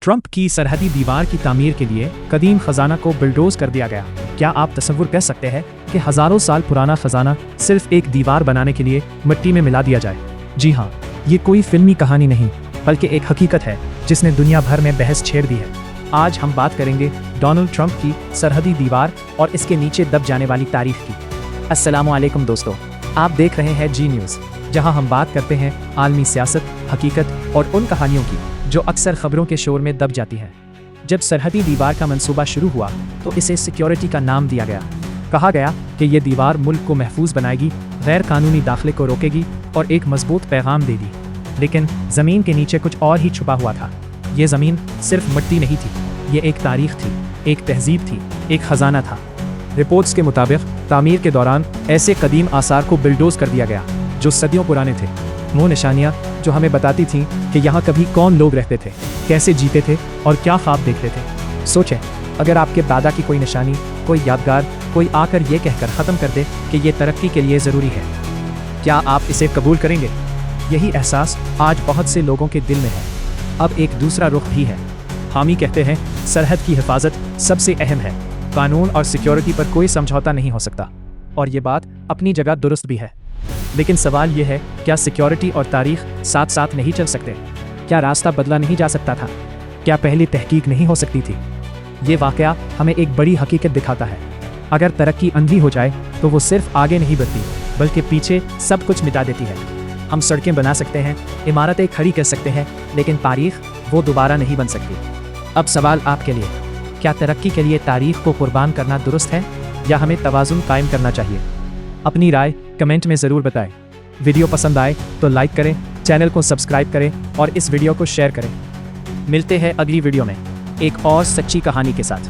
Trump की सरहदी दीवार की तामीर के लिए कदीम खजाना को बुलडोज कर दिया गया। क्या आप तसव्वुर कर सकते हैं कि हज़ारों साल पुराना खजाना सिर्फ एक दीवार बनाने के लिए मिट्टी में मिला दिया जाए? जी हाँ, ये कोई फिल्मी कहानी नहीं बल्कि एक हकीकत है जिसने दुनिया भर में बहस छेड़ दी है। आज हम बात करेंगे डोनाल्ड ट्रंप की सरहदी दीवार और इसके नीचे दब जाने वाली तारीख की। अस्सलामुअलैकुम दोस्तों, आप देख रहे हैं जी न्यूज़, जहां हम बात करते हैं आलमी सियासत, हकीकत और उन कहानियों की जो अक्सर खबरों के शोर में दब जाती हैं। जब सरहदी दीवार का मंसूबा शुरू हुआ तो इसे सिक्योरिटी का नाम दिया गया। कहा गया कि ये दीवार मुल्क को महफूज बनाएगी, गैर कानूनी दाखिले को रोकेगी और एक मजबूत पैगाम देगी। लेकिन ज़मीन के नीचे कुछ और ही छुपा हुआ था। ये ज़मीन सिर्फ मिट्टी नहीं थी, ये एक तारीख थी, एक तहजीब थी, एक ख़जाना था। रिपोर्ट्स के मुताबिक तामीर के दौरान ऐसे कदीम आसार को बुलडोज कर दिया गया जो सदियों पुराने थे। वो निशानियाँ जो हमें बताती थीं कि यहाँ कभी कौन लोग रहते थे, कैसे जीते थे और क्या ख्वाब देखते थे। सोचें, अगर आपके दादा की कोई निशानी, कोई यादगार, कोई आकर ये कहकर ख़त्म कर दे कि ये तरक्की के लिए ज़रूरी है, क्या आप इसे कबूल करेंगे? यही एहसास आज बहुत से लोगों के दिल में है। अब एक दूसरा रुख भी है। हामी कहते हैं सरहद की हिफाजत सबसे अहम है, कानून और सिक्योरिटी पर कोई समझौता नहीं हो सकता। और ये बात अपनी जगह दुरुस्त भी है। लेकिन सवाल ये है, क्या सिक्योरिटी और तारीख साथ साथ नहीं चल सकते? क्या रास्ता बदला नहीं जा सकता था? क्या पहली तहकीक नहीं हो सकती थी? ये वाक़या हमें एक बड़ी हकीकत दिखाता है। अगर तरक्की अंधी हो जाए तो वो सिर्फ आगे नहीं बढ़ती बल्कि पीछे सब कुछ मिटा देती है। हम सड़कें बना सकते हैं, इमारतें खड़ी कर सकते हैं, लेकिन तारीख वो दोबारा नहीं बन सकती। अब सवाल आपके लिए, क्या तरक्की के लिए तारीख को कुर्बान करना दुरुस्त है या हमें तवाज़ुन कायम करना चाहिए? अपनी राय कमेंट में ज़रूर बताएं। वीडियो पसंद आए तो लाइक करें, चैनल को सब्सक्राइब करें और इस वीडियो को शेयर करें। मिलते हैं अगली वीडियो में एक और सच्ची कहानी के साथ।